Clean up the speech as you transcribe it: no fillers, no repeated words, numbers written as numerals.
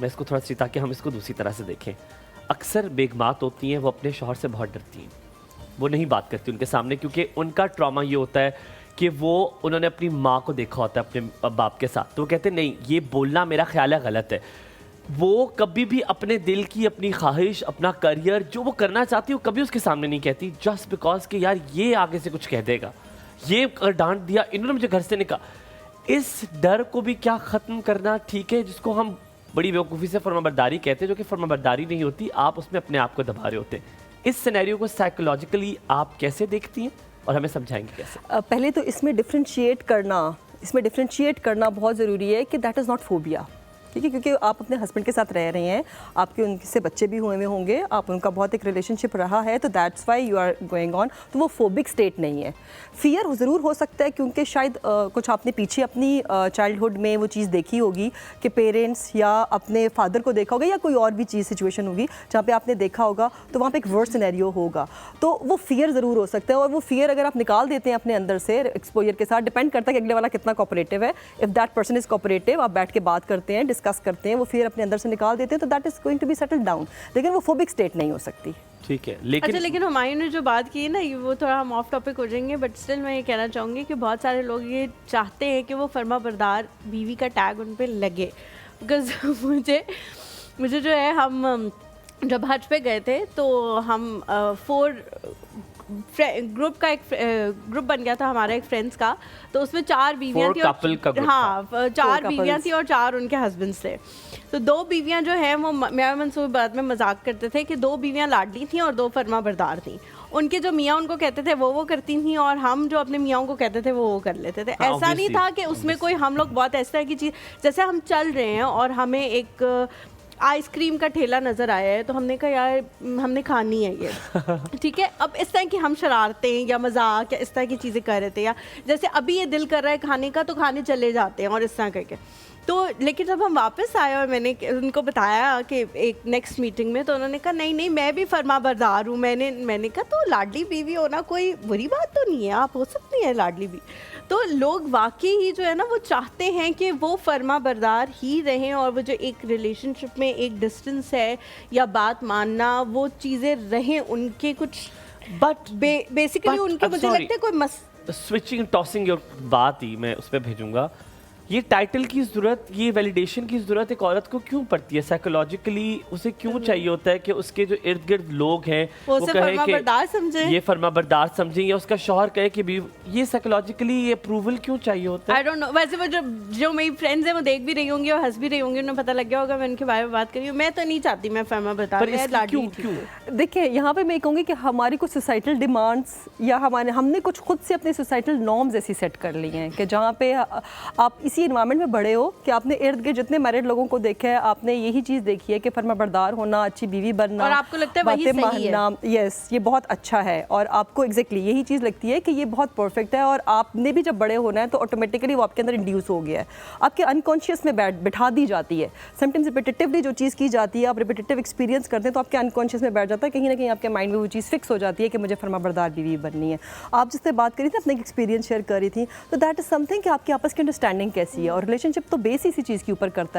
मैं इसको थोड़ा सी, ताकि हम इसको दूसरी तरह से देखें। अक्सर बेगमात होती हैं, वो अपने शौहर से बहुत डरती हैं, वो नहीं बात करती उनके सामने, क्योंकि उनका ट्रॉमा ये होता है कि उन्होंने अपनी माँ को देखा होता है अपने बाप के साथ, तो वो कहते हैं नहीं, ये बोलना मेरा ख्याल है गलत है। वो कभी भी अपने दिल की, अपनी ख्वाहिश, अपना करियर जो वो करना चाहती है, वो कभी उसके सामने नहीं कहती, जस्ट बिकॉज कि यार ये आगे से कुछ कह देगा, ये डांट दिया, इन्होंने मुझे घर से निकाला। इस डर को भी क्या ख़त्म करना ठीक है, जिसको हम बड़ी बेवकूफ़ी से फर्माबरदारी कहते हैं, जो कि फर्माबरदारी नहीं होती, आप उसमें अपने आप को दबा रहे होते हैं। इस सिनेरियो को साइकोलॉजिकली आप कैसे देखती हैं और हमें समझाएंगे कैसे? पहले तो इसमें डिफ्रेंशिएट करना बहुत ज़रूरी है कि दैट इज़ नॉट फोबिया, ठीक है, क्योंकि आप अपने हस्बैंड के साथ रह रहे हैं, आपके उनसे बच्चे भी हुए होंगे, आप उनका बहुत एक रिलेशनशिप रहा है, तो that's why you are going on, तो वो फोबिक स्टेट नहीं है। फियर ज़रूर हो सकता है, क्योंकि शायद कुछ आपने पीछे अपनी चाइल्डहुड में वो चीज़ देखी होगी कि पेरेंट्स या अपने फादर को देखा होगा, या कोई और भी चीज़ सिचुएशन होगी जहाँ पे आपने देखा होगा, तो वहाँ पे एक वर्स्ट सिनेरियो होगा, तो वो फियर ज़रूर हो सकता है। और वो फियर अगर आप निकाल देते हैं अपने अंदर से एक्सपोजर के साथ, डिपेंड करता है कि अगले वाला कितना कोऑपरेटिव है। If that person is cooperative, आप बैठ के बात करते हैं, डिस्कस करते हैं, वो फिर अपने अंदर से निकाल देते हैं, तो that is going to be settled down, लेकिन वो फोबिक स्टेट नहीं हो सकती। ठीक है, लेकिन हुमायूं ने जो बात की है ना, वो थोड़ा हम ऑफ टॉपिक हो जाएंगे, बट स्टिल मैं ये कहना चाहूँगी कि बहुत सारे लोग ये चाहते हैं कि वो फर्माबरदार बीवी का टैग उन पे लगे। बिकॉज मुझे जो है, हम जब हज पे गए थे तो हम 4 ग्रुप का एक ग्रुप बन गया था हमारा, एक फ्रेंड्स का, तो उसमें 4 बीवियाँ थी, हाँ 4 बीवियाँ थी और 4 उनके हस्बैंड्स थे। तो 2 बीवियाँ जो हैं वो, मैं मंसूर बाद में मजाक करते थे कि 2 बीवियाँ लाडली थी और 2 फर्माबरदार थी। उनके जो मियाँ उनको कहते थे वो करती थी, और हम जो अपने मियाँ को कहते थे वो कर लेते थे। हाँ, ऐसा नहीं था कि उसमें कोई, हम लोग बहुत ऐसा है कि चीज़, जैसे हम चल रहे हैं और हमें एक आइसक्रीम का ठेला नज़र आया है, तो हमने कहा यार हमने खानी है ये, ठीक है। अब इस तरह की हम शरारतें या मजाक या इस तरह की चीज़ें कर रहे थे, या जैसे अभी ये दिल कर रहा है खाने का तो खाने चले जाते हैं और इस तरह करके। तो लेकिन जब हम वापस आए और मैंने उनको बताया कि एक नेक्स्ट मीटिंग में, तो उन्होंने कहा नहीं नहीं मैं भी फर्माबरदार हूँ। मैंने कहा तो लाडली बीवी होना कोई बुरी बात तो नहीं है, आप हो सकती है लाडली भी। तो लोग वाकई ही जो है ना, वो चाहते हैं कि वो फर्माबरदार ही रहें, और वो जो एक रिलेशनशिप में एक डिस्टेंस है या बात मानना, वो चीज़ें रहें उनके कुछ, बट बेसिकली उनके, मुझे लगता है कोई स्विचिंग टॉसिंग योर बात ही मैं उस पर भेजूंगा। ये टाइटल की ज़रूरत, ये वैलिडेशन की ज़रूरत एक औरत को क्यों पड़ती है? साइकोलॉजिकली उसे क्यों चाहिए होता है कि उसके जो इर्द गिर्द लोग हैं वो कहें कि ये फर्माबरदार समझें, या उसका शौहर कहे कि भी, ये साइकोलॉजिकली ये अप्रूवल क्यों चाहिए होता है? I don't know. वैसे वो जो मेरी फ्रेंड्स हैं वो देख भी रही होंगी और हंस भी रही होंगी, उन्हें पता लग गया होगा मैं उनके बारे में बात कर रही हूँ। मैं तो नहीं चाहती मैं फर्माबरदार, क्यों? देखिए यहाँ पे मैं कहूँगी कि हमारी कुछ सोसाइटल डिमांड्स, या हमने कुछ खुद से अपने सोसाइटल नॉर्म्स ऐसी सेट कर ली हैं कि जहाँ पे आप इसी एनवायरनमेंट में बड़े हो कि आपने इर्द गिर्द जितने मैरिड लोगों को देखा है, आपने यही चीज़ देखी है कि फर्माबरदार होना, अच्छी बीवी बनना, और आपको लगता है वही सही है। यस, ये बहुत अच्छा है, और आपको एग्जैक्टली यही चीज़ लगती है कि ये बहुत परफेक्ट है, और आपने भी जब बड़े होना है तो ऑटोमेटिकली वो आपके अंदर इंड्यूस हो गया है, आपके अनकॉन्शियस में बिठा दी जाती है। समटाइम्स रिपीटेटिवली जो चीज़ की जाती है, आप रिपीटेटिव एक्सपीरियंस करते हैं तो आपके अनकॉन्शियस में बैठ जाता है, कहीं ना कहीं आपके माइंड में वो चीज़ फिक्स हो जाती है कि मुझे फर्माबरदार बीवी बननी है। आप जिससे बात करी थी, अपने एक्सपीरियंस शेयर कर रही थी, तो दैट इज़ समथिंग कि आपकी आपस की अंडरस्टैंडिंग कैसी है, और रिलेशनशिप तो बेस इसी चीज़ के ऊपर करता है।